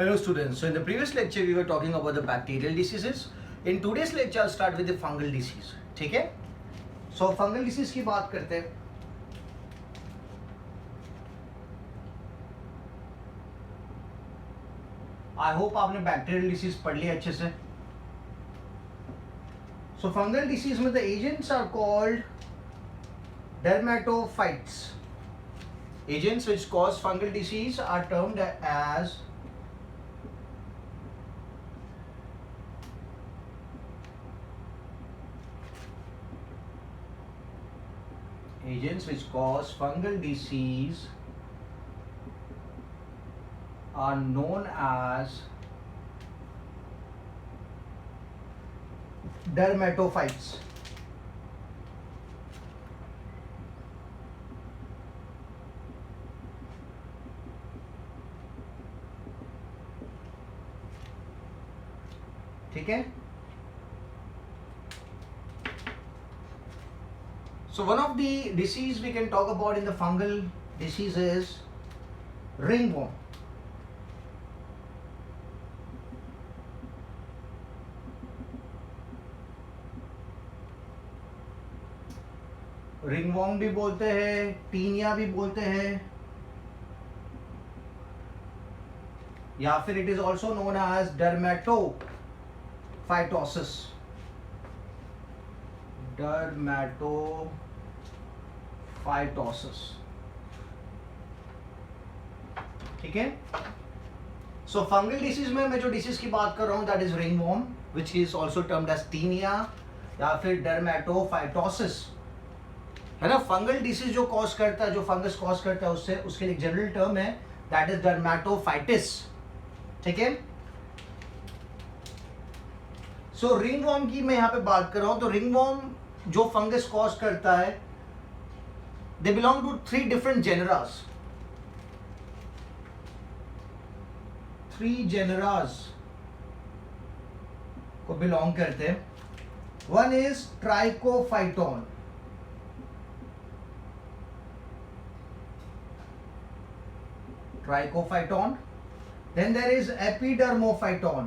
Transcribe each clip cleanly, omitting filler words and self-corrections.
Hello students, so in the previous lecture we were talking about the bacterial diseases. In today's lecture I'll start with the fungal disease. ठीक है? So fungal disease की बात करते हैं. I hope आपने bacterial disease पढ़ लिया अच्छे से. So fungal disease में the agents are called dermatophytes. Agents which cause fungal disease are termed as agents which cause fungal disease are known as dermatophytes. ठीक है? So one of the disease we can talk about in the fungal disease is ringworm. Ringworm भी बोलते हैं, tinea भी बोलते हैं, या फिर it is also known as dermatophytosis. Dermatophytosis. ठीक है? सो फंगल डिसीज में मैं जो डिसीज की बात कर रहा हूं that is ringworm which is also termed as tinea या फिर डर्मेटोफाइटोसिस. है ना? फंगल डिसीज जो कॉज करता है, जो फंगस कॉज करता है, उससे उसके लिए जनरल टर्म है दैट इज डर्मेटोफाइटिस. ठीक है? सो रिंगवॉर्म की मैं यहां पे बात कर रहा हूं. तो रिंगवॉर्म जो फंगस कॉज करता है, दे बिलोंग टू 3 डिफरेंट जेनरास. 3 जेनरास को बिलोंग करते हैं. One is Trichophyton. Trichophyton. Then there is Epidermophyton.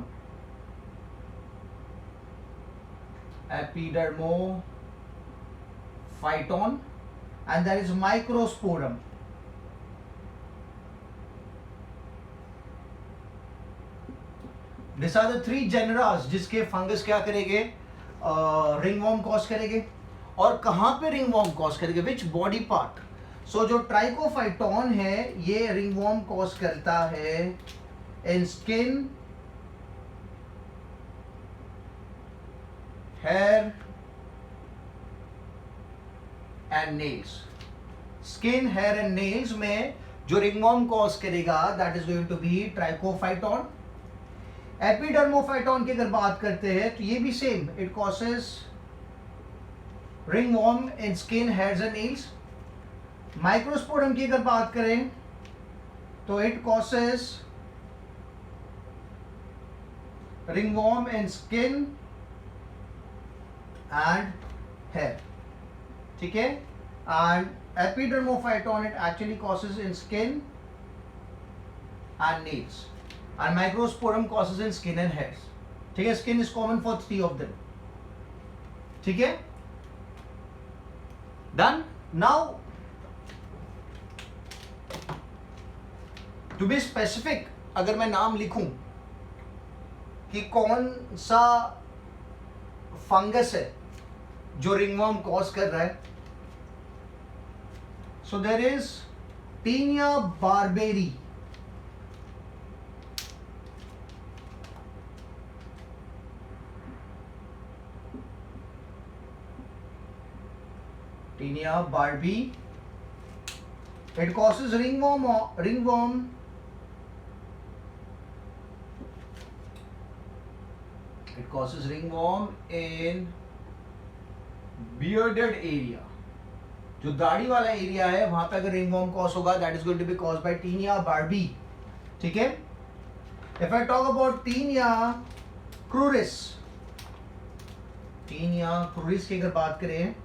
Epidermophyton. And there is Microsporum. These are the 3 genera जिसके फंगस क्या करेंगे, रिंगवॉर्म कॉज करेंगे. और कहां पे रिंगवॉर्म कॉज करेंगे, विच बॉडी पार्ट. सो जो ट्राइकोफाइटोन है ये रिंगवॉर्म कॉज करता है in skin, hair and nails. Skin, hair and nails में जो रिंगवॉर्म कॉज करेगा that is going to be trichophyton. Epidermophyton की अगर बात करते हैं तो ये भी same, it causes ringworm in skin, hairs and nails. Microsporum की अगर बात करें तो it causes ringworm in skin and hair. ठीक है? And epidermophyton it actually causes in skin and nails and microsporum causes in skin and hairs. ठीक है? Skin is common for 3 of them. ठीक है? Done. Now to be specific, अगर मैं नाम लिखूं कि कौन सा फंगस है जो रिंगवॉर्म कॉज कर रहा है, so there is tinea barbae. Tinea barbae, it causes ringworm it causes ringworm in bearded area. जो दाढ़ी वाला एरिया है वहां पे अगर रिंगवॉर्म कॉज होगा that is going to be caused by tinea barbae. ठीक है? If I talk about tinea cruris, tinea cruris की अगर बात करें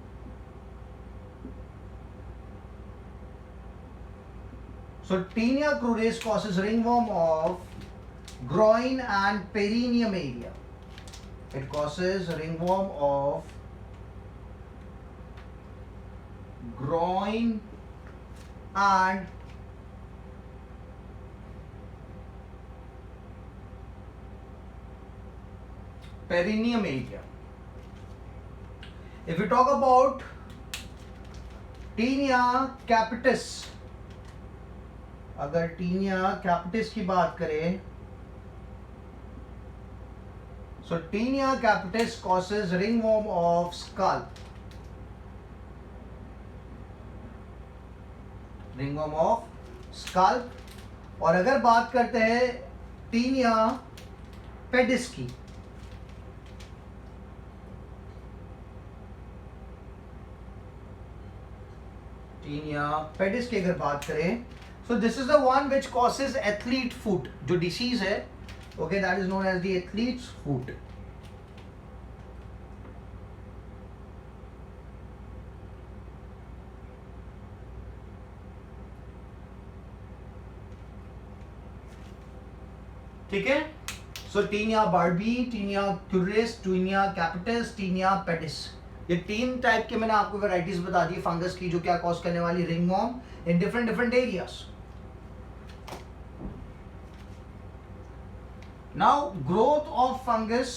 So Taenia cruris causes ringworm of groin and perineum area. It causes ringworm of groin and perineum area. If we talk about Tinea capitis, अगर Tinea capitis की बात करें, so Tinea capitis causes ringworm of scalp. Ringworm of scalp. और अगर बात करते हैं Tinea pedis की, Tinea pedis की अगर बात करें, so this is the one which causes athlete foot. जो disease है, okay, that is known as the athlete's foot. ठीक है? So Tinea barbi, Tinea curis, Tinea capitis, Tinea pedis. ये 3 टाइप के मैंने आपको वैरायटीज बता दी फंगस की, जो क्या कॉज करने वाली ringworm in different areas. Now growth of fungus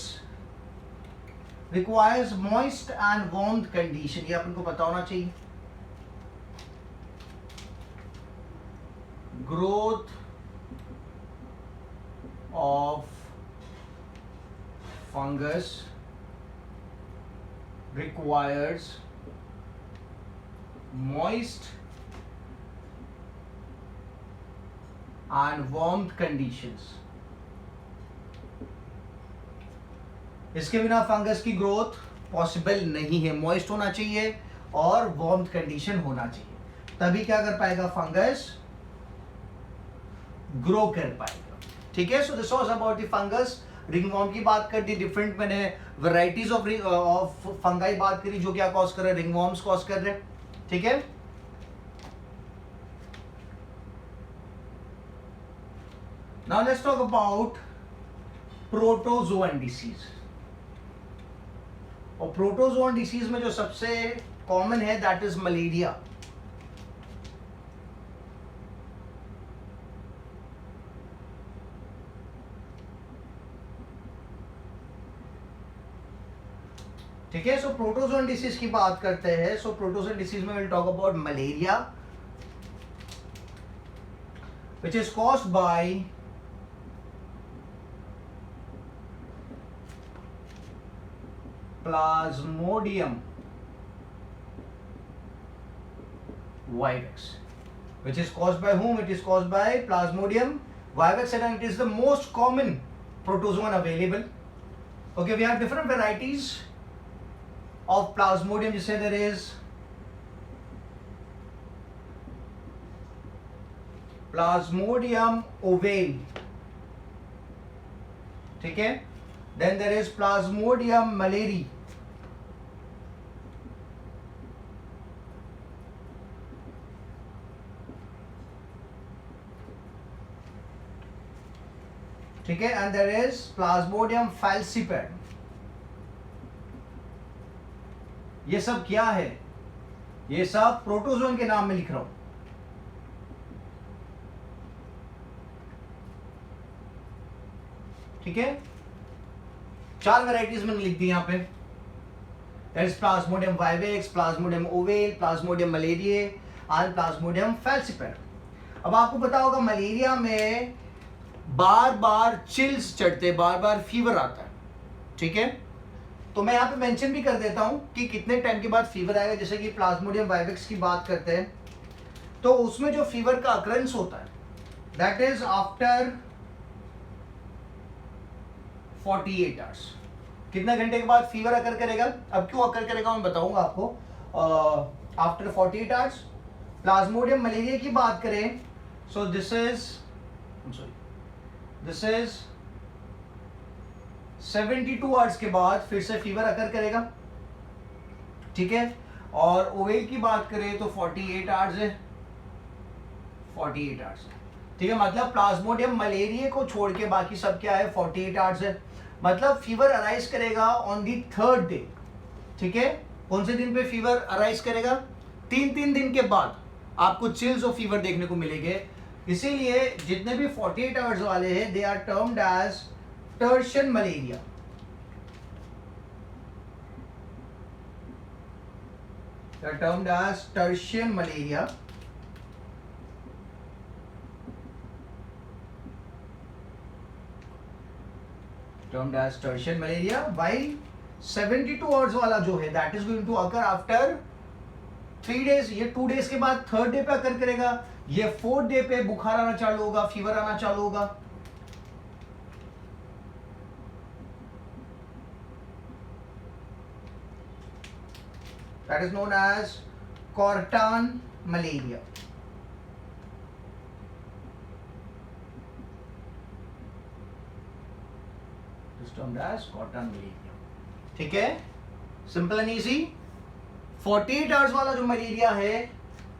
requires moist and warm condition. ये अपन को पता होना चाहिए. Growth of fungus requires moist and warm conditions. इसके बिना फंगस की ग्रोथ पॉसिबल नहीं है. मॉइस्ट होना चाहिए और वार्म कंडीशन होना चाहिए, तभी क्या कर पाएगा फंगस, ग्रो कर पाएगा. ठीक है? So this was about the fungus. Ringworm की बात कर दी, डिफरेंट मैंने वैरायटीज ऑफ फंगाई बात करी जो क्या कॉज कर रहे हैं, रिंगवॉर्म्स कॉज कर रहे हैं. ठीक है? Now let's talk about protozoan disease. और प्रोटोजोअन डिसीज में जो सबसे कॉमन है दैट इज मलेरिया. ठीक है? सो प्रोटोजोअन डिसीज की बात करते हैं. सो प्रोटोजोअन डिसीज में will talk about malaria, which is caused by Plasmodium vivax. Which is caused by whom? It is caused by Plasmodium vivax, and it is the most common protozoan available. Okay, we have different varieties of Plasmodium. जिससे there is Plasmodium ovale. ठीक है? Then there is Plasmodium malari. ठीक है? And there is Plasmodium falciparum. ये सब क्या है? ये सब प्रोटोजोन के नाम में लिख रहा हूं. ठीक है? 4 वैरायटीज मैंने लिख दी यहां पे. That is Plasmodium vivax, Plasmodium oval, Plasmodium malariae and Plasmodium falciparum. अब आपको पता होगा मलेरिया में बार बार चिल्स चढ़ते, बार बार फीवर आता है. ठीक है? तो मैं यहाँ पे मेंशन भी कर देता हूँ कि कितने टाइम के बाद फीवर आएगा. जैसे कि प्लाज्मोडियम वाइवेक्स की बात करते हैं तो उसमें जो फीवर का अकरेंस होता है दैट इज आफ्टर 48 आवर्स. कितने घंटे के बाद फीवर अकर करेगा? अब क्यों अकर करेगा मैं बताऊंगा आपको. After 48 hours. प्लाज्मोडियम मलेरिया की बात करें, सो दिस इज 72 आवर्स के बाद फिर से फीवर अकर करेगा. ठीक है? और ओवेल की बात करें तो 48 आवर्स है. 48 आवर्स. ठीक है, मतलब प्लाज्मोडियम मलेरिया को छोड़ के बाकी सब क्या है 48 आवर्स है, मतलब फीवर अराइज करेगा ऑन दी थर्ड डे। ठीक है, कौन से दिन पे फीवर अराइज करेगा? 3 दिन के बाद आपको चिल्स और फीवर देखने को मिलेंगे। इसीलिए जितने भी 48 आवर्स वाले हैं they are termed as tertian malaria. They are termed as tertian malaria. Termed as tertian malaria. While 72 hours वाला जो है that is going to occur after 3 days. ये 2 days के बाद थर्ड डे पे अकर करेगा। ये 4th डे पे बुखार आना चालू होगा, फीवर आना चालू होगा। That is known as Cortan malaria. It is termed as Cortan malaria. ठीक है, सिंपल एंड इजी। 48 आवर्स वाला जो मलेरिया है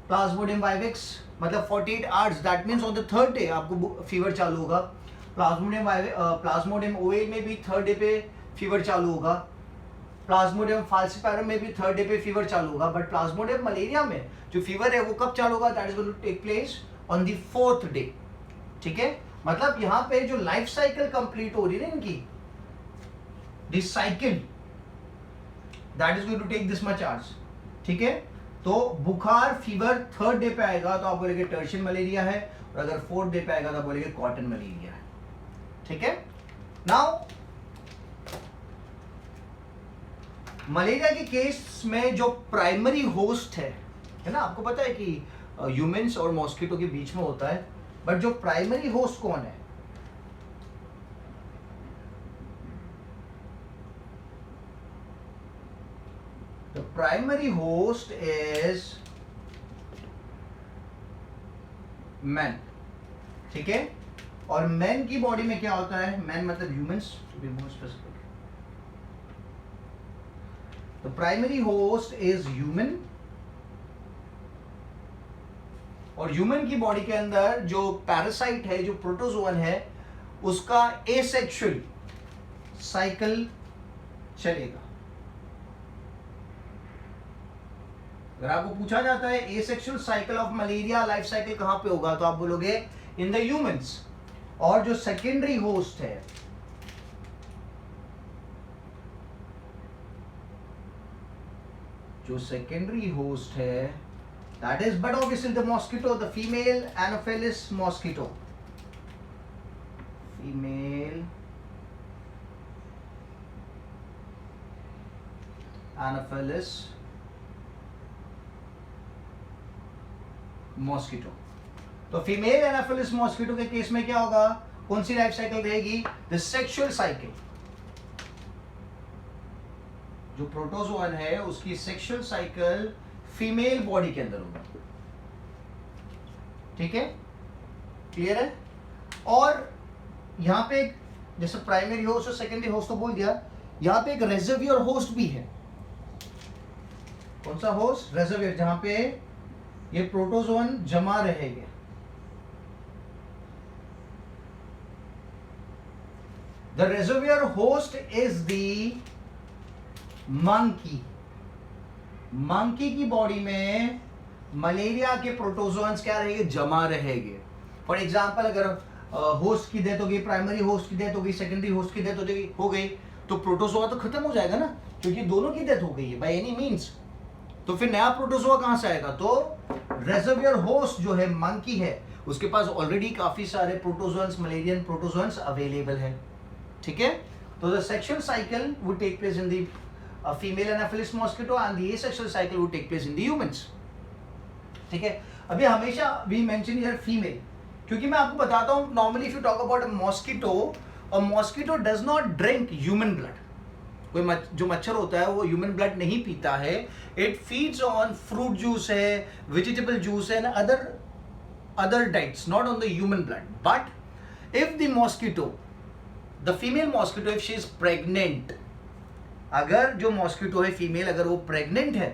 प्लाज्मोडियम वाइविक्स, मतलब 48 hours that means on the third day आपको फीवर चालू होगा। प्लाज्मोडियम ओवेल में भी थर्ड डे पे फीवर चालू होगा। प्लाज्मोडियम फाल्सिपारम में भी थर्ड डे पे फीवर चालू होगा। बट प्लाज्मोडियम मलेरिया में जो फीवर है वो कब चालू होगा? That is going to take place on the 4th day. ठीक है, मतलब यहाँ पे जो लाइफ साइकिल कंप्लीट हो रही है ना इनकी, this cycle that is going to take this much hours. ठीक है, तो बुखार फीवर थर्ड डे पे आएगा तो आप बोलेंगे टर्शियन मलेरिया है, और अगर 4th डे पे आएगा तो आप बोलेंगे कॉटन मलेरिया है। ठीक है, नाउ मलेरिया के केस में जो प्राइमरी होस्ट है ना, आपको पता है कि ह्यूमंस और मॉस्किटो के बीच में होता है, बट जो प्राइमरी होस्ट कौन है? The primary host is man. ठीक है, और मैन की बॉडी में क्या होता है? मैन मतलब humans, to be more specific. The primary host is human, और ह्यूमन की बॉडी के अंदर जो पैरासाइट है, जो प्रोटोजोअन है, उसका एसेक्सुअल साइकिल चलेगा। अगर आपको पूछा जाता है asexual cycle of malaria life cycle कहां पे होगा, तो आप बोलोगे इन द ह्यूमंस। और जो सेकेंडरी होस्ट है, जो सेकेंडरी होस्ट है that is but obviously the mosquito, the female Anopheles mosquito. Female Anopheles mosquito. तो फीमेल एनोफिलिस मॉस्किटो के केस में क्या होगा? कौन सी लाइफ साइकिल रहेगी? The sexual cycle. जो प्रोटोजोअन है उसकी सेक्सुअल साइकिल फीमेल बॉडी के अंदर होगा। ठीक है, क्लियर है? और यहां पे एक, जैसे प्राइमरी होस्ट और सेकेंडरी होस्ट तो बोल दिया, यहां पे एक रेजर्वियर होस्ट भी है। कौन सा होस्ट? रेजर्वियर, जहां पे ये प्रोटोजोअन जमा रहेंगे। The reservoir host is the monkey. Monkey की बॉडी में मलेरिया के प्रोटोजोअन्स क्या रहेंगे? जमा रहेंगे। फॉर एग्जांपल, अगर होस्ट की डेथ हो गई, प्राइमरी होस्ट की डेथ हो गई, सेकेंडरी होस्ट की डेथ हो गई, तो प्रोटोजोआ तो खत्म हो जाएगा ना, क्योंकि दोनों की डेथ हो गई है बाय एनी मींस। तो फिर नया प्रोटोजोआ कहां से आएगा? तो रेजर्वियर होस्ट जो है मंकी है, उसके पास ऑलरेडी काफी सारे प्रोटोजोअन्स, मलेरियन प्रोटोजोअन्स अवेलेबल है। ठीक है, तो the sexual cycle would take place in the female anopheles mosquito and the asexual cycle would take place in the humans. ठीक है, अभी हमेशा we mention here female, क्योंकि मैं आपको बताता हूँ normally if you talk about a mosquito does not drink human blood. कोई जो मच्छर होता है वो ह्यूमन ब्लड नहीं पीता है। It feeds on fruit juice है, वेजिटेबल जूस है, other diets, not on the human blood. But if the mosquito, the female mosquito, if she is pregnant, अगर जो मॉस्किटो है फीमेल, अगर वो प्रेग्नेंट है,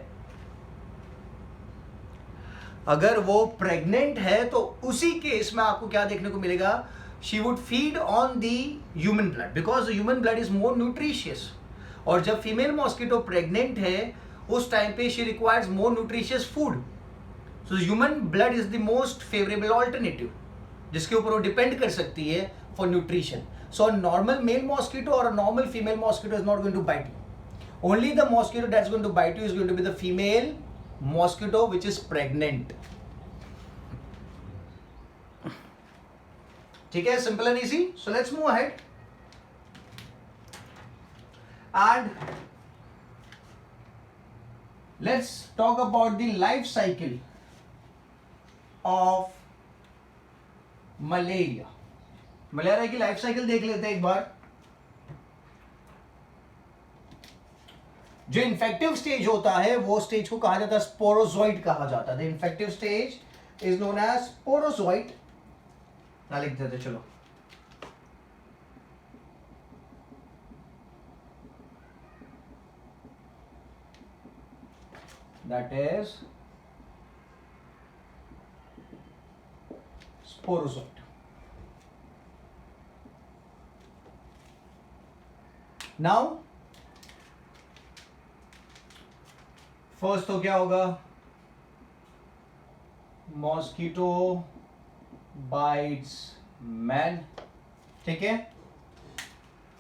अगर वो प्रेग्नेंट है तो उसी केस में आपको क्या देखने को मिलेगा, शी केस में आपको क्या देखने को मिलेगा, she would feed on the human blood because human blood is more nutritious. और जब फीमेल मॉस्किटो प्रेग्नेंट है उस टाइम पे she requires more nutritious food, so human blood is the most favourable alternative जिसके ऊपर वो डिपेंड कर सकती है for nutrition. So normal male mosquito और normal female mosquito is not going to bite you, only the mosquito that's going to bite you is going to be the female mosquito which is pregnant. ठीक है, simple and easy. So let's move ahead and let's talk about the life cycle of malaria. Malaria की life cycle देख लेते हैं एक बार। जो infective stage होता है वो स्टेज को कहा जाता है स्पोरोजोइट कहा जाता है। The infective stage is known as sporozoite. ना लिख देते चलो। That is sporozoite. Now first तो क्या होगा, मॉस्किटो बाइट्स मैन। ठीक है,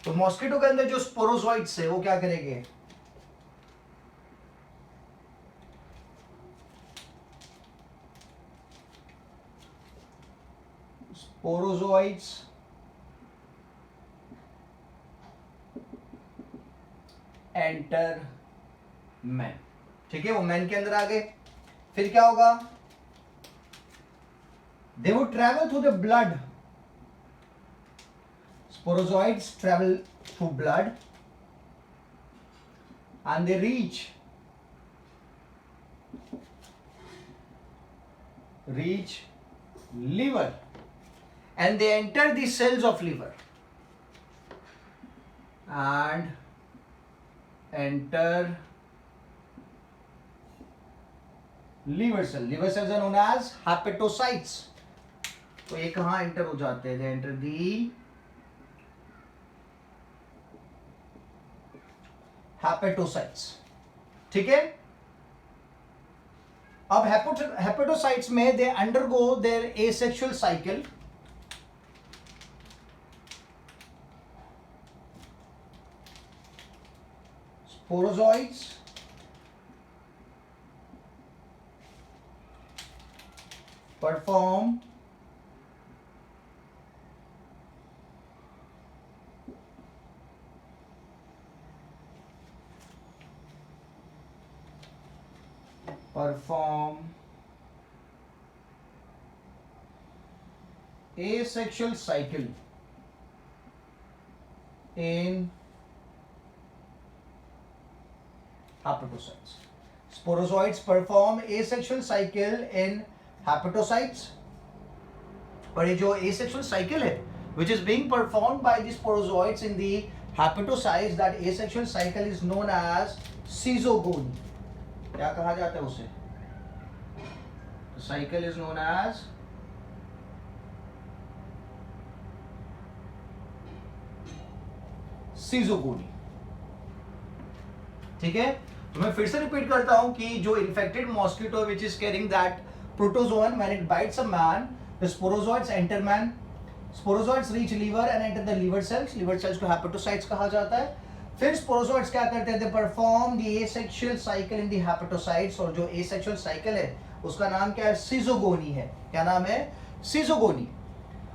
तो मॉस्किटो के अंदर जो स्पोरोजोइट्स है वो क्या करेंगे, स्पोरोजोइट्स एंटर मैन। ठीक है, वो मैन के अंदर आ गए। फिर क्या होगा, they would travel through the blood, sporozoites travel through blood and they reach liver and they enter the cells of liver and enter liver cell. Liver cells are known as hepatocytes. तो ये कहां enter हो जाते हैं, they enter the hepatocytes. ठीक है, अब hepatocytes में they undergo their asexual cycle. Sporozoites perform asexual cycle in hepatocytes. Sporozoites perform asexual cycle in hepatocytes. और ये जो asexual cycle है which is being performed by the sporozoites in the hepatocytes, that asexual cycle is known as schizogony. क्या कहा जाता है उसे, the cycle is known as schizogony. ठीक है, तो मैं फिर से रिपीट करता हूं कि जो infected mosquito which is carrying that protozoan, when it bites a man the sporozoites enter man, sporozoites reach liver and enter the liver cells, liver cells को हेपेटोसाइट्स कहा जाता है। फिर स्पोरोजोइड्स क्या करते हैं, they perform the asexual cycle in the hepatocytes, और जो एसेक्सुअल साइकिल है उसका नाम क्या है, सीजोगोनी है। क्या नाम है, सीजोगोनी।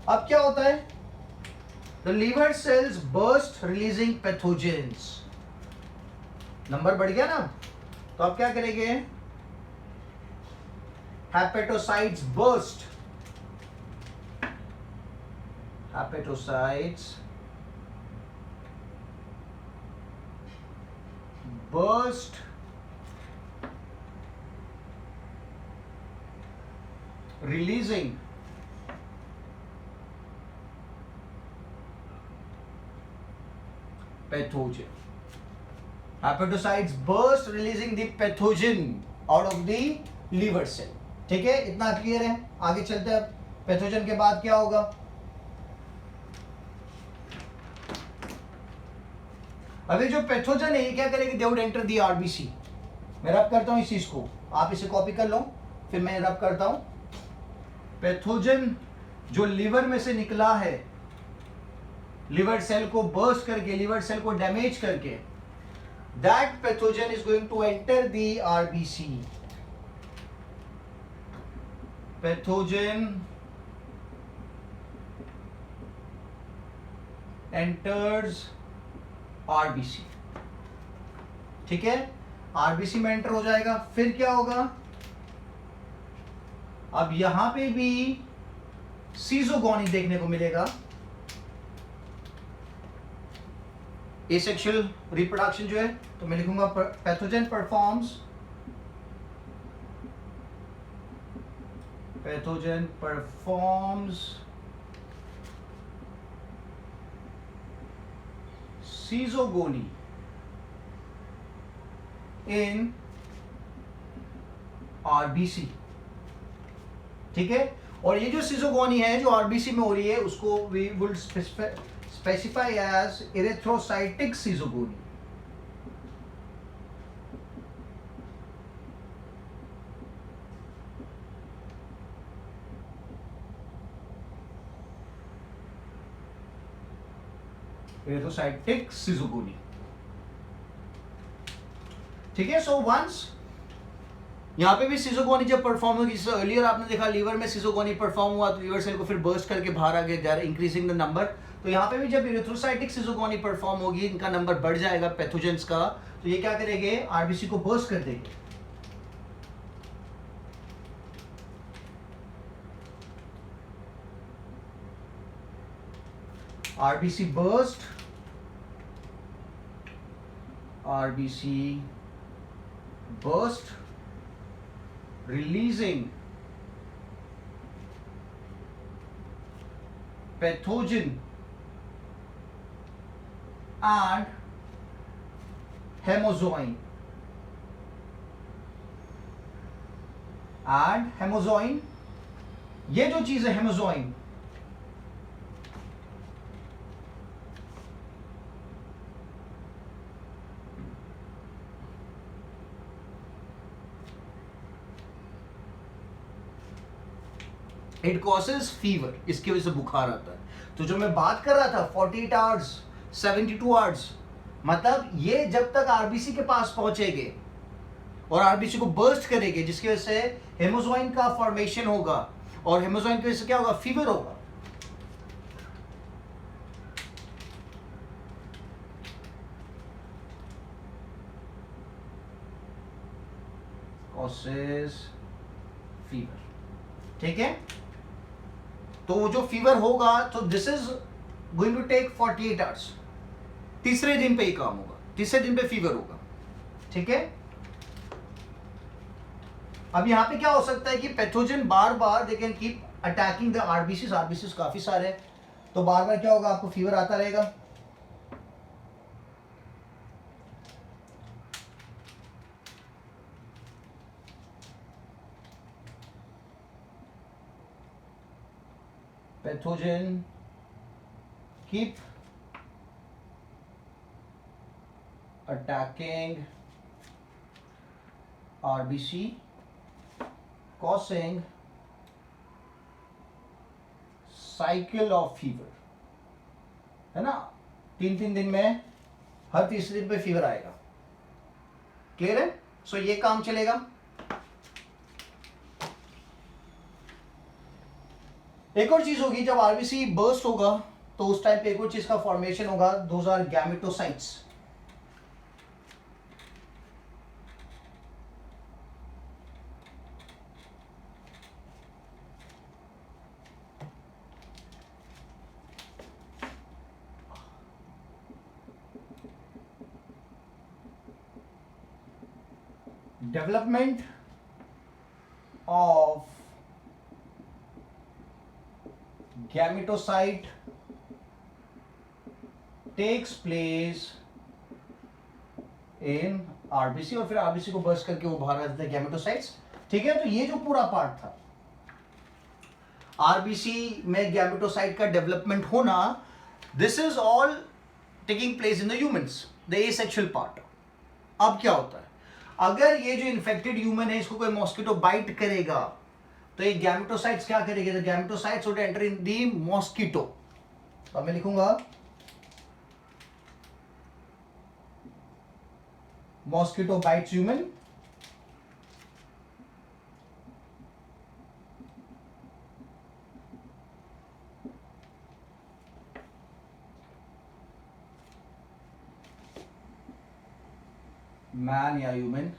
अब क्या होता है, the liver cells burst releasing pathogens. Number बढ़ गया ना, तो अब क्या करेंगे, hepatocytes burst, hepatocytes burst releasing pathogen. Hepatocytes burst releasing the pathogen out of the liver cell. ठीक है, इतना क्लियर है। आगे चलते हैं, पैथोजन के बाद क्या होगा। अभी जो पैथोजन है ये क्या करेगी, they would enter the RBC. मैं रब करता हूं इस चीज को, आप इसे कॉपी कर लो, फिर मैं रब करता हूं। पैथोजन जो लिवर में से निकला है, लिवर सेल को बर्स्ट करके, लिवर सेल को डैमेज करके, that pathogen is going to enter the RBC. Pathogen enters RBC. ठीक है, आरबीसी में एंटर हो जाएगा। फिर क्या होगा, अब यहां पे भी सीजोगोनी देखने को मिलेगा। एसेक्सुअल रिप्रोडक्शन जो है, तो मैं लिखूंगा pathogen performs, pathogen performs schizogony in RBC. ठीक है, और ये जो सीजोगोनी है जो आरबीसी में हो रही है, उसको we would specify as erythrocytic schizogony. Erythrocytic schizogony. ठीक है, सो वंस यहां पे भी सीजोगोनी जब परफॉर्म होगी, जैसे अर्लियर आपने देखा लीवर में सीजोगोनी परफॉर्म हुआ तो लीवर सेल को फिर बर्स्ट करके बाहर आ गया, they are increasing the number. तो यहाँ पे भी जब इरेथ्रोसाइटिक सीजोगोनी परफॉर्म होगी, इनका नंबर बढ़ जाएगा पैथोजेंस का, तो ये क्या करेंगे, आरबीसी को बर्स्ट कर देंगे। RBC burst, RBC burst, releasing pathogen and hemozoin, ये जो चीज है हेमोजोइन, इट कॉजेज फीवर, इसकी वजह से बुखार आता है। तो जो मैं बात कर रहा था 48 आवर्स 72 आवर्स, मतलब ये जब तक आरबीसी के पास पहुंचेंगे और आरबीसी को बर्स्ट करेंगे, जिसकी वजह से हेमोजोइन का फॉर्मेशन होगा, और हेमोजोइन की वजह से क्या होगा, फीवर होगा। Causes fever. ठीक है, तो जो फीवर होगा, तो this is going to take 48 hours. तीसरे दिन पे ही काम होगा, तीसरे दिन पे फीवर होगा। ठीक है, अब यहां पे क्या हो सकता है कि pathogen bar bar they can keep attacking the RBCs, RBCs काफी सारे, तो बार बार क्या होगा, आपको फीवर आता रहेगा। Pathogen keep attacking RBC, causing cycle of fever, है ना, 3 दिन में हर तीसरे दिन पे फीवर आएगा। क्लियर है, सो ये काम चलेगा। एक और चीज होगी, जब आरबीसी बर्स्ट होगा तो उस टाइम पे एक और चीज का फॉर्मेशन होगा, those are gametocytes. Development of gametocyte takes place in RBC, और फिर आरबीसी को बर्स्ट करके वो बाहर आ जाते हैं गैमेटोसाइट्स। ठीक है, तो ये जो पूरा पार्ट था आरबीसी में गैमेटोसाइट का डेवलपमेंट होना, this is all taking place in the humans, the asexual part. अब क्या होता है, अगर ये जो इन्फेक्टेड ह्यूमन है इसको कोई मॉस्किटो बाइट करेगा तो ये गैमेटोसाइट्स क्या करेंगे, the gametocytes would enter in the mosquito. तो मैं लिखूंगा मॉस्किटो बाइट्स ह्यूमन, मैन या human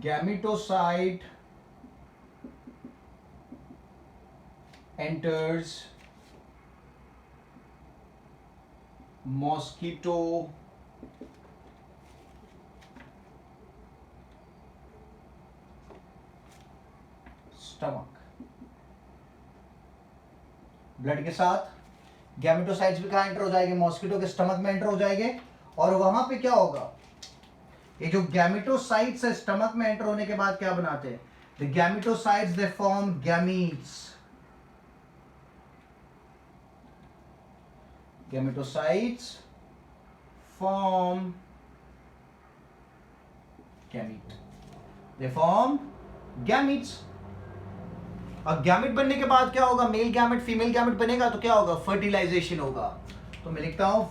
gametocyte enters mosquito stomach। Blood के साथ गैमेटोसाइट्स भी कहां एंटर हो जाएंगे, मॉस्किटो के स्टमक में एंटर हो जाएंगे। और वहां पे क्या होगा, ये जो गैमेटोसाइट्स है स्टमक में एंटर होने के बाद क्या बनाते हैं, the gametocytes they form gametes. Gametocytes form gamete, they form gametes। अब गैमेट बनने के बाद क्या होगा, मेल गैमेट फीमेल गैमेट बनेगा तो क्या होगा, फर्टिलाइजेशन होगा। तो मैं लिखता हूं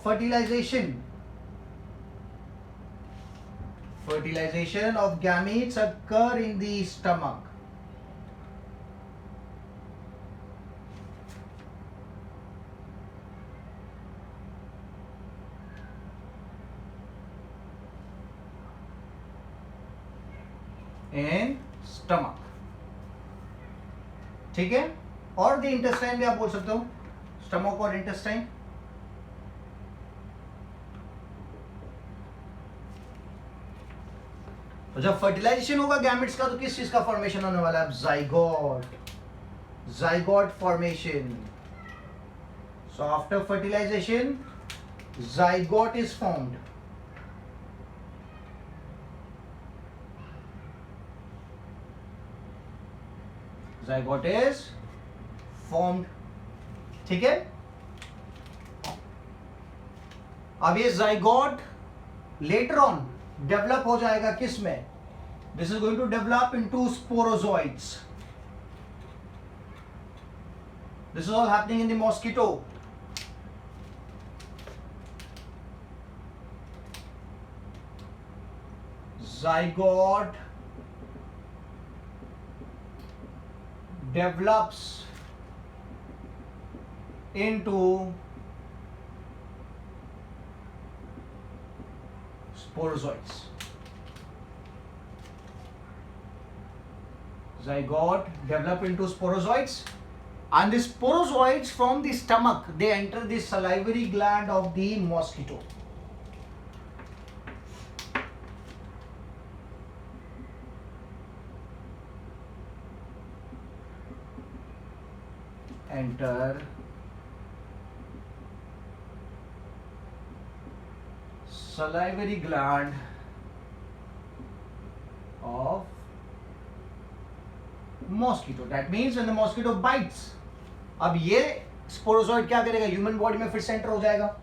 fertilization of gametes occur in the stomach। In stomach, ठीक है। और द इंटेस्टाइन भी आप बोल सकते हो, स्टमक और इंटेस्टाइन। तो जब फर्टिलाइजेशन होगा गैमेट्स का तो किस चीज का फॉर्मेशन होने वाला है, zygote formation. So after fertilisation zygote is formed. Zygote is formed, ठीक है। अब ये zygote later on डेवलप हो जाएगा किस में, this is going to develop into sporozoites. This is all happening in the mosquito. zygote develops into sporozoites। Zygote develop into sporozoites, and the sporozoites from the stomach they enter the salivary gland of the mosquito। enter salivary gland of mosquito। That means when the mosquito bites, अब ये sporozoite क्या करेगा, human body में फिर से enter हो जाएगा।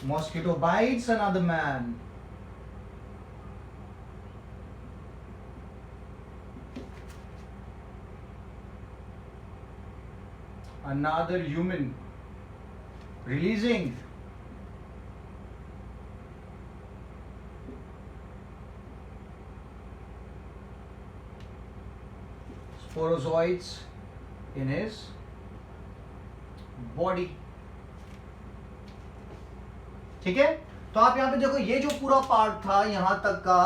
Mosquito bites another man। Another human releasing sporozoids in his body। ठीक है, तो आप यहां पे देखो ये जो पूरा पार्ट था यहां तक का,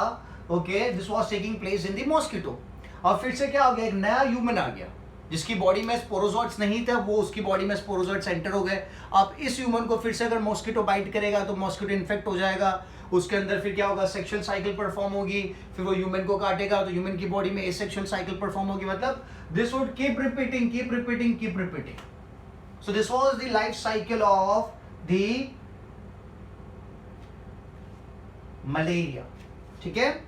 okay, this was taking place in the mosquito. और फिर से क्या हो गया, एक नया ह्यूमन आ गया जिसकी बॉडी में स्पोरोजोइट्स नहीं थे वो उसकी बॉडी में स्पोरोजोइट्स एंटर हो गए। अब इस ह्यूमन को फिर से अगर मॉस्किटो बाइट करेगा तो मॉस्किटो इन्फेक्ट हो जाएगा, उसके अंदर फिर क्या होगा, सेक्सुअल साइकिल परफॉर्म होगी, फिर वो ह्यूमन को काटेगा तो ह्यूमन की बॉडी में एसेक्सुअल साइकिल परफॉर्म होगी। मतलब this would keep repeating keep repeating keep repeating. So this was the life cycle of the malaria. ठीक है,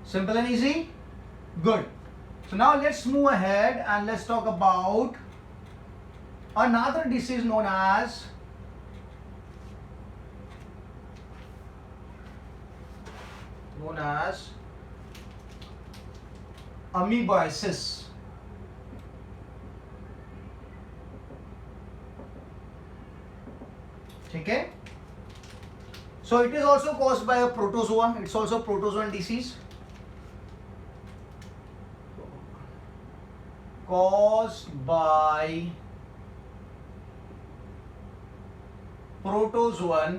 simple and easy, good. So now let's move ahead and let's talk about another disease known as amoebiasis. ठीक है, so it is also caused by a protozoa, it's also a protozoan disease caused by protozoan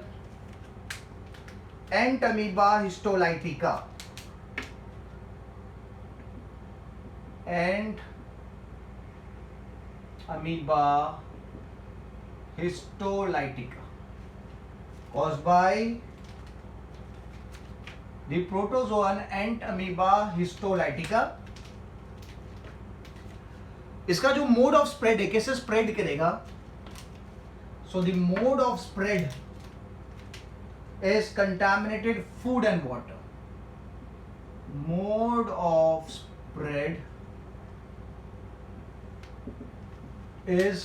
Entamoeba histolytica. Entamoeba histolytica caused by the protozoan Entamoeba histolytica. इसका जो mode of spread है, कैसे spread करेगा, so the mode of spread is contaminated food and water. Mode of spread is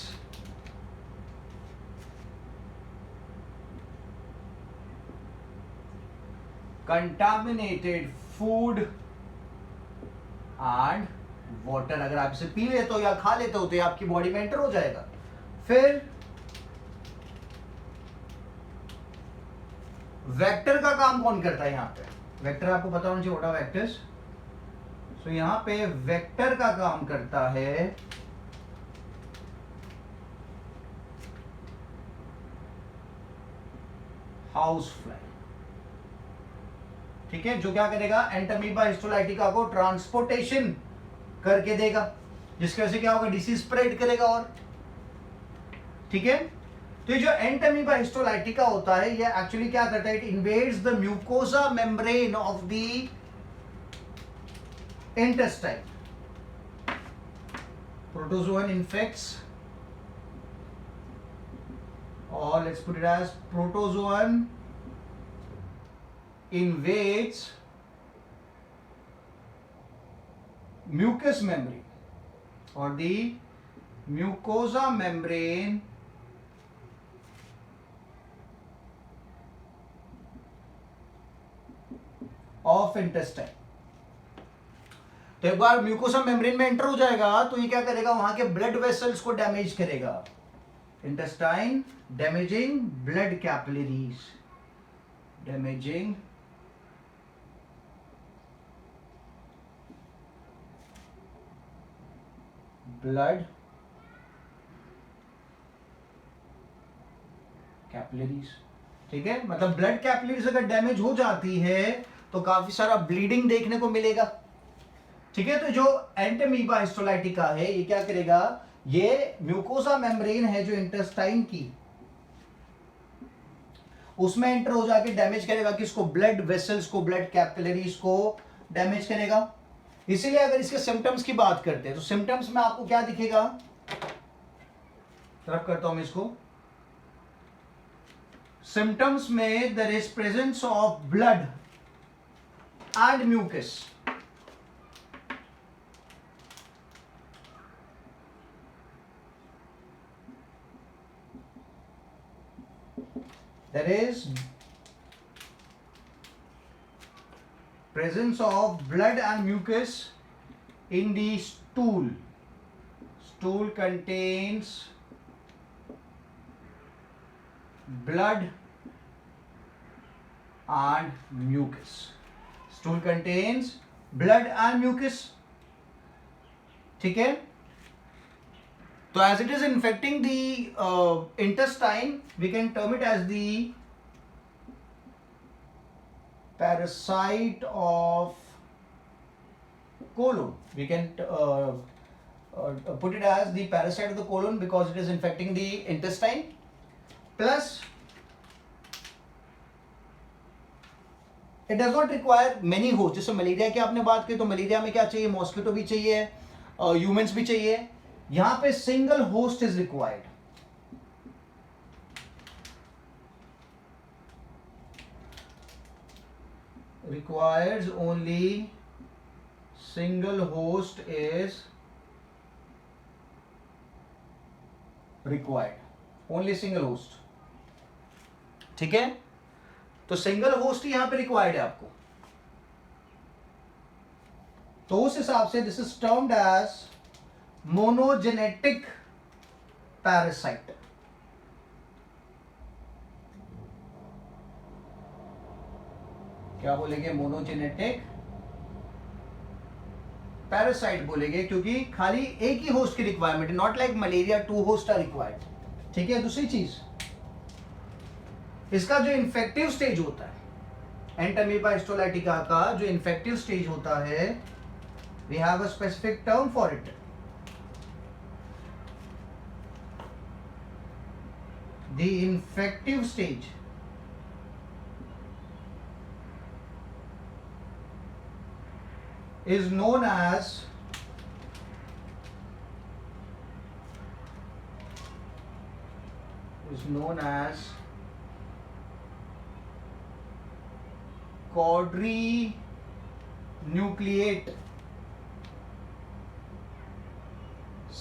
contaminated food and water. अगर आप इसे P लेते हो या खा लेते हो तो ये आपकी बॉडी में एंटर हो जाएगा। फिर वेक्टर का काम कौन करता है यहां पे, वेक्टर आपको पता होना चाहिए, व्हाट आर वेक्टर्स। सो यहां पे वेक्टर का काम करता है हाउस फ्लाई। ठीक है, जो क्या करेगा, एंटामीबा हिस्टोलाइटिका को ट्रांसपोर्टेशन करके देगा, जिसकी वजह से क्या होगा, डिसीज स्प्रेड करेगा। और ठीक है, तो ये जो एंटामीबा हिस्टोलाइटिका होता है ये एक्चुअली क्या करता है, it invades the mucosa membrane of the intestine. Protozoan infects, और let's put it as protozoan invades mucous membrane or the mucosa membrane of intestine। तो एक बार म्यूकोसा मेम्ब्रेन में एंटर हो जाएगा तो ये क्या करेगा, वहां के ब्लड वेसल्स को डैमेज करेगा। Intestine damaging blood capillaries, damaging blood capillaries. ठीक है, मतलब ब्लड कैपिलरीज अगर डैमेज हो जाती है तो काफी सारा ब्लीडिंग देखने को मिलेगा। ठीक है, तो जो एंटामीबा हिस्टोलाइटिका है ये क्या करेगा, ये म्यूकोसा मेम्ब्रेन है जो इंटेस्टाइन की, उसमें एंटर हो जाके डैमेज करेगा किसको, ब्लड वेसल्स को, ब्लड कैपिलरीज को डैमेज करेगा। इसीलिए अगर इसके सिम्टम्स की बात करते हैं तो सिम्टम्स में आपको क्या दिखेगा, तरफ करता हूं मैं इसको, सिम्टम्स में there is presence of blood and mucus. There is presence of blood and mucus in the stool. Stool contains blood and mucus. Stool contains blood and mucus. ठीक है, तो as it is infecting the intestine, we can term it as the parasite of colon. We can put it as the parasite of the colon because it is infecting the intestine. Plus, it does not require many hosts. जैसे malaria की आपने बात की तो malaria में क्या चाहिए, mosquito भी चाहिए, ह्यूमंस भी चाहिए. यहाँ पे single host is required. Requires only single host is required. Only single host. ठीक है, तो सिंगल होस्ट ही यहां पे रिक्वायर्ड है आपको. तो उस हिसाब से this is termed as monogenetic parasite. क्या बोलेंगे, मोनोजेनेटिक पैरासाइट बोलेंगे, क्योंकि खाली एक ही होस्ट की रिक्वायरमेंट है. Not like malaria, 2 host are required. ठीक है. दूसरी चीज, इसका जो इन्फेक्टिव स्टेज होता है एंटामीबा हिस्टोलाइटिका का जो इन्फेक्टिव स्टेज होता है, we have a specific term for it. The infective stage is known as quadrinucleate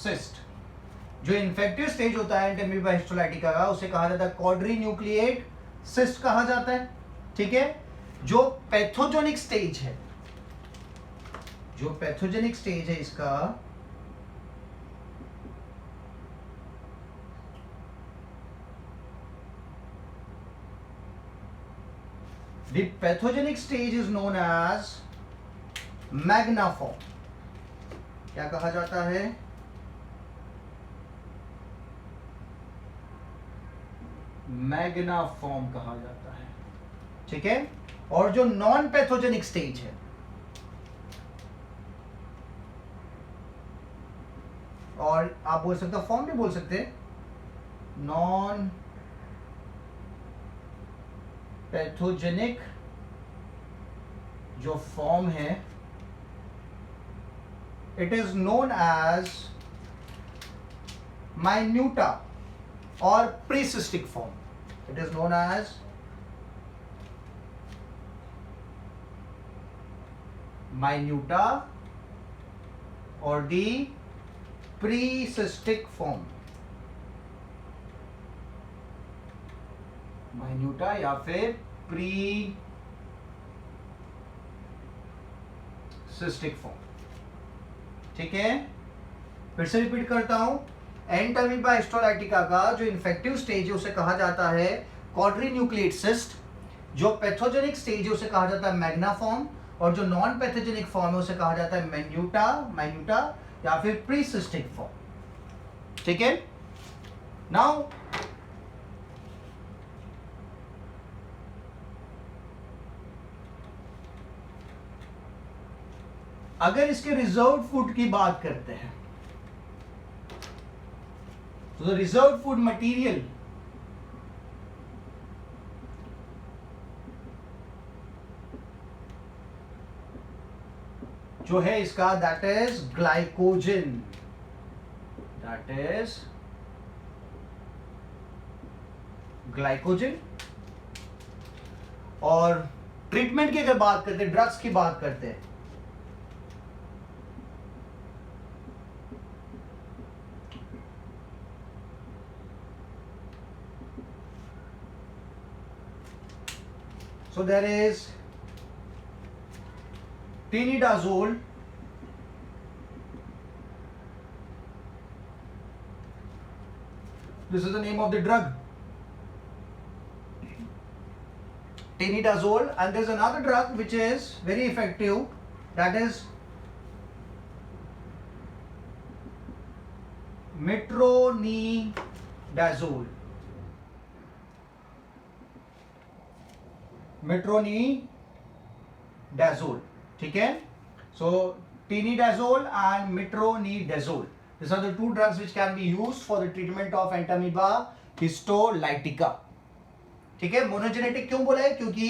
cyst. जो इन्फेक्टिव स्टेज होता है एंटामीबा हिस्टोलाइटिका का उसे कहा जाता है क्वाड्रीन्यूक्लिएट सिस्ट कहा जाता है. ठीक है. जो पैथोजेनिक स्टेज है, जो पैथोजेनिक स्टेज है इसका, the pathogenic stage is known as मैग्नाफॉर्म. क्या कहा जाता है, मैग्नाफॉर्म कहा जाता है. ठीक है. और जो नॉन पैथोजेनिक स्टेज है, और आप बोल सकते हो फॉर्म भी बोल सकते हैं, नॉन पैथोजेनिक जो फॉर्म है, it is known as minuta और precystic form. It is known as minuta और दी प्रीसिस्टिक फॉर्म. माइन्यूटा या फिर प्रीसिस्टिक फॉर्म. ठीक है. फिर से रिपीट करता हूं, एंटामीबा हिस्टोलाइटिका का जो इन्फेक्टिव स्टेज है उसे कहा जाता है क्वाड्रीन्यूक्लिएट सिस्ट. जो पैथोजेनिक स्टेज है उसे कहा जाता है मैग्नाफॉर्म, और जो नॉन पैथोजेनिक फॉर्म है उसे कहा जाता है माइन्यूटा या फिर प्रीसिस्टिक फॉर्म. ठीक है. नाउ अगर इसके रिजर्व फूड की बात करते हैं तो रिजर्व फूड मटेरियल जो है इसका, that is glycogen. That is glycogen. और ट्रीटमेंट की अगर बात करते हैं, ड्रग्स की बात करते हैं, so there is tinidazole, this is the name of the drug, tinidazole. And there's another drug which is very effective, that is metronidazole. metronidazole. ठीक है. सो tinidazole and metronidazole. These are the two drugs which can be used for the treatment of entamoeba histolytica. ठीक है, monogenetic क्यों बोला है? क्योंकि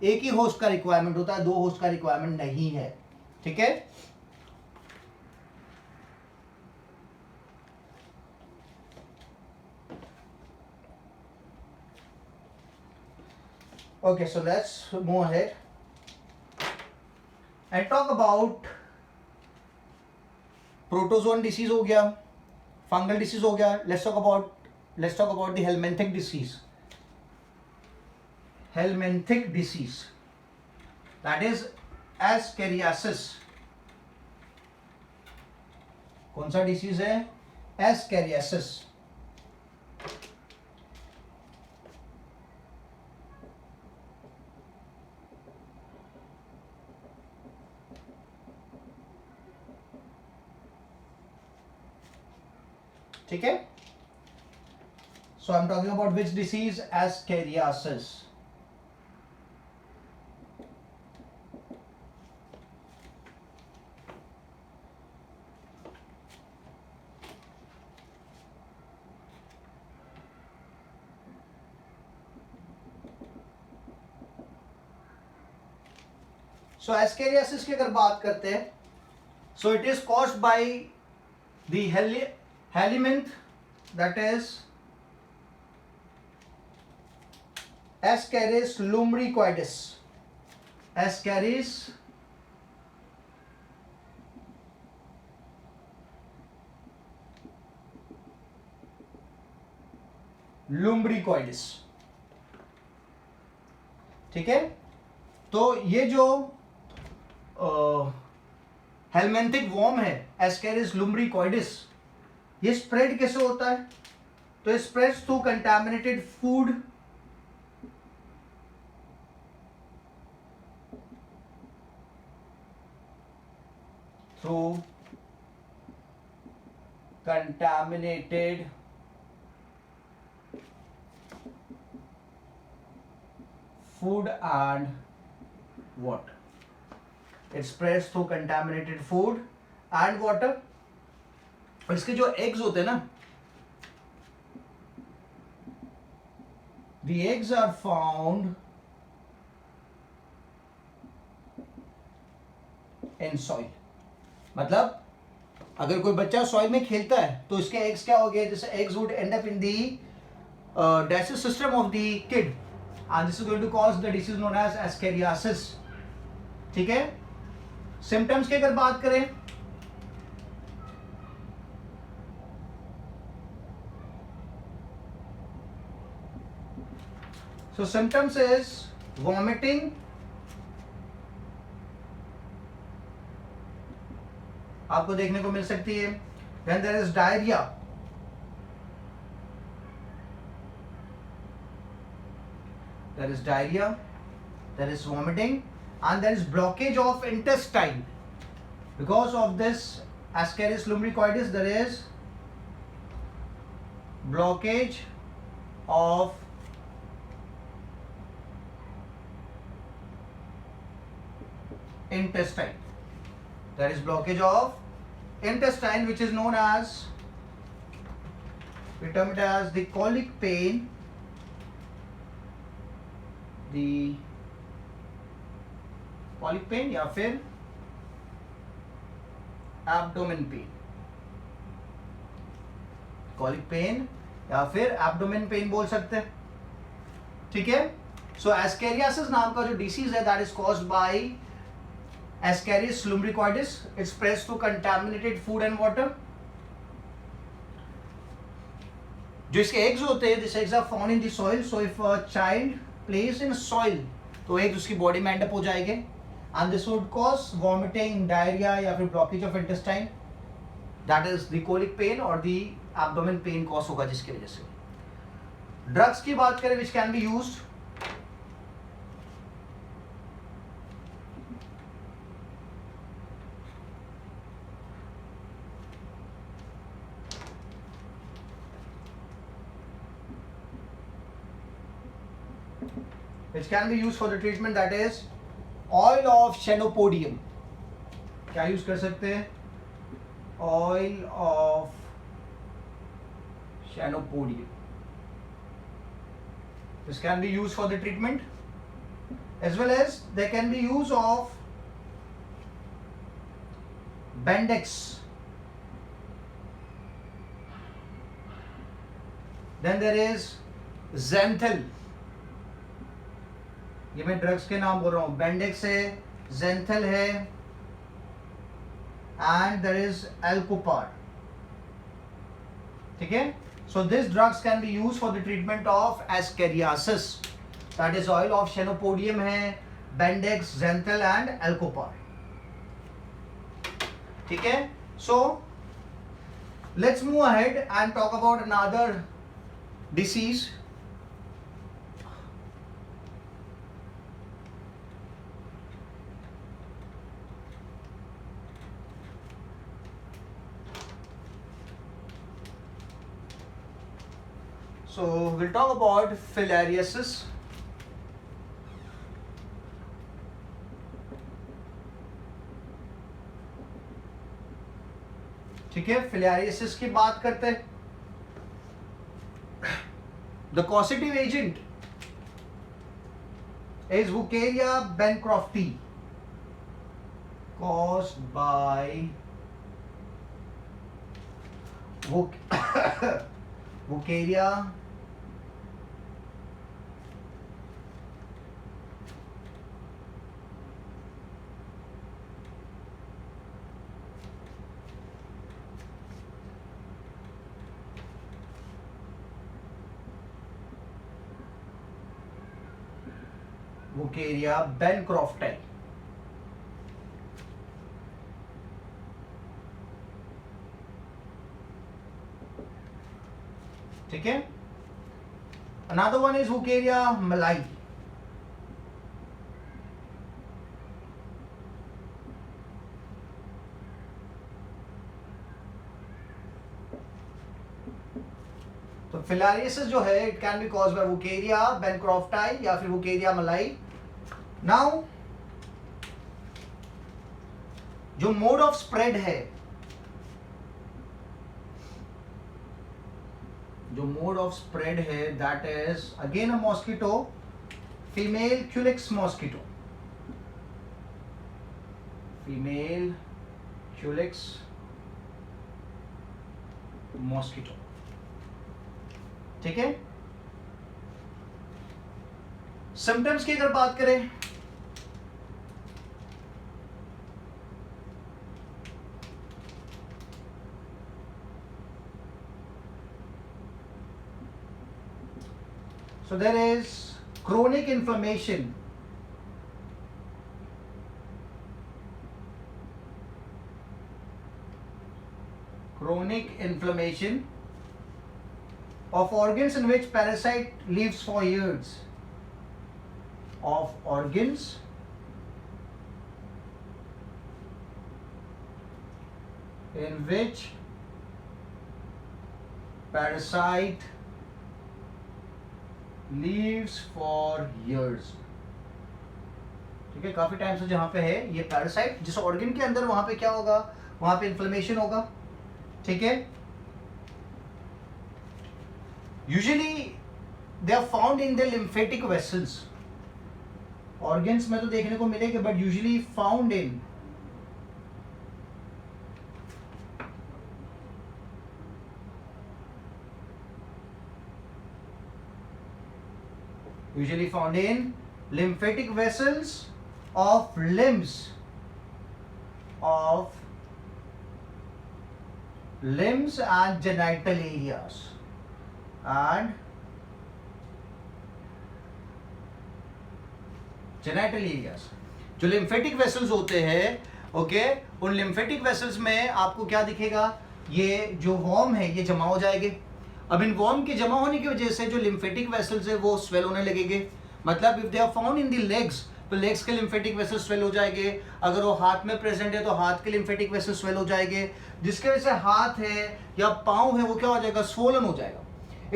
एक ही होस्ट का रिक्वायरमेंट होता है, दो होस्ट का रिक्वायरमेंट नहीं है. ठीक है. Okay, so let's move ahead and talk about protozoan disease हो गया, fungal disease हो गया. Let's talk about the helminthic disease. Helminthic disease, that is Ascariasis. कौन सा डिसीज है? Ascariasis. ठीक है. So I'm talking about which disease? Ascariasis. So Ascariasis की अगर बात करते हैं, so it is caused by the helminth, that is Ascaris lumbricoides. Ascaris lumbricoides. ठीक है. तो ये जो हेलमेंथिक वॉर्म है एस्केरिस लुम्ब्रिकॉइडिस, ये स्प्रेड कैसे होता है? तो spreads through contaminated food, through contaminated food and water. It spreads through contaminated food and water. और इसके जो eggs होते हैं ना, the eggs are found in soil. मतलब अगर कोई बच्चा सॉइल में खेलता है तो इसके एग्स क्या हो गए? जैसे eggs would end up in the digestive system of the kid and this is going to cause the disease known as ascariasis. ठीक है. सिम्टम्स की अगर बात करें, so symptoms is vomiting, आपको देखने को मिल सकती है. Then there is diarrhea. There is diarrhea, there is vomiting, and there is blockage of intestine. Because of this Ascaris lumbricoides, there is blockage of intestine. There is blockage of intestine, which is known as, we term it as the colic pain, the colic pain या फिर abdomen pain. colic pain या फिर abdomen pain बोल सकते हैं. ठीक है. So Ascariasis नाम का जो disease है, that is caused by Ascaris lumbricoides. It spreads through contaminated food and water. जो इसके eggs होते हैं, these eggs are found in the soil. So if a child plays in soil, तो eggs उसकी body में end up हो जाएंगे, and this would cause vomiting, diarrhea या फिर blockage of intestine. That is the colic pain or the abdomen pain cause होगा जिसकी वजह से. Drugs की बात करें which can be used, which can be used for the treatment, that is oil of Chenopodium. क्या यूज कर सकते हैं? Oil of Chenopodium. This can be used for the treatment, as well as there can be use of Bendix. Then there is Zenthal. ये मैं drugs के नाम बोल रहा हूँ. Bendix है, Zenthal है, and there is Alcopar. ठीक है? So these drugs can be used for the treatment of ascariasis. That is oil of Chenopodium है, Bendix, Zenthal and Alcopar. ठीक है? So let's move ahead and talk about another disease. So we'll talk about filariasis. ठीक है, फिलियारियसिस की बात करते हैं. The causative agent is Wucheria bancrofti, caused by Wucheria bancrofti. ठीक है. Another one is Wucheria malai. तो फिलारियसिस जो है it can be caused by wuchereria bancrofti या फिर वुकेरिया मलाई. नाउ जो मोड ऑफ स्प्रेड है, that is again a mosquito, female culex mosquito. ठीक है. सिम्टम्स की अगर बात करें, so there is chronic inflammation, of organs in which parasite lives for years. Of organs in which parasite lives for years. ठीक है, काफी टाइम से जहां पे है ये पैरासाइट, जिस ऑर्गन के अंदर, वहां पे क्या होगा? वहां पे इन्फ्लेमेशन होगा. ठीक है. Usually they are found in the lymphatic vessels. Organs में तो देखने को मिलेंगे, but usually found in lymphatic vessels of limbs and genital areas. जो लिम्फेटिक वेसल्स होते हैं, ओके, उन लिम्फेटिक वेसल्स में आपको क्या दिखेगा? ये जो वॉर्म है ये जमा हो जाएंगे. अब इन वॉर्म के जमा होने की वजह से जो लिम्फेटिक वेसल्स है वो स्वेल होने लगेंगे. मतलब if they are found in the legs, तो लेग्स के लिम्फेटिक वेसल्स स्वेल हो जाएंगे. अगर वो हाथ में प्रेजेंट है तो हाथ के लिम्फेटिक वेसल्स स्वेल हो जाएंगे, जिसके वजह से हाथ है या पाँव है वो क्या हो जाएगा? स्वोलन हो जाएगा.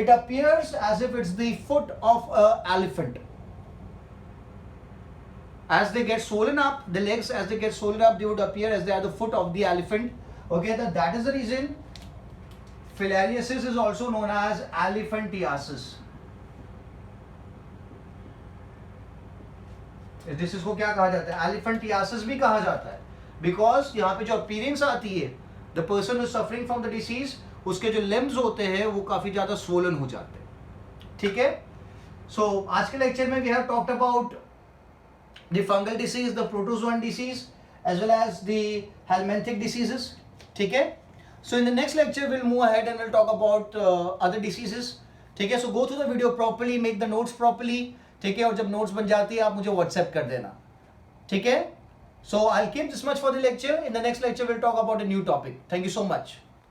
It appears as if it's the foot of a elephant. as they get swollen up, the legs as they get swollen up, they would appear as they are the foot of the elephant. Okay, that is the reason filariasis is also known as elephantiasis. This is को क्या कहा जाता है? Elephantiasis भी कहा जाता है, because यहाँ पे जो appearance आती है, the person who is suffering from the disease, उसके जो limbs होते हैं वो काफी ज्यादा swollen हो जाते हैं. ठीक है? So आज के लेक्चर में we have talked about the fungal disease, the protozoan disease, as well as the helminthic diseases. ठीक है? So in the next lecture we'll move ahead and we'll talk about other diseases. ठीक है? So go through the video properly, make the notes properly. ठीक है? और जब notes बन जाती है आप मुझे WhatsApp कर देना. ठीक है? So I'll keep this much for the lecture. In the next lecture we'll talk about a new topic. Thank you so much.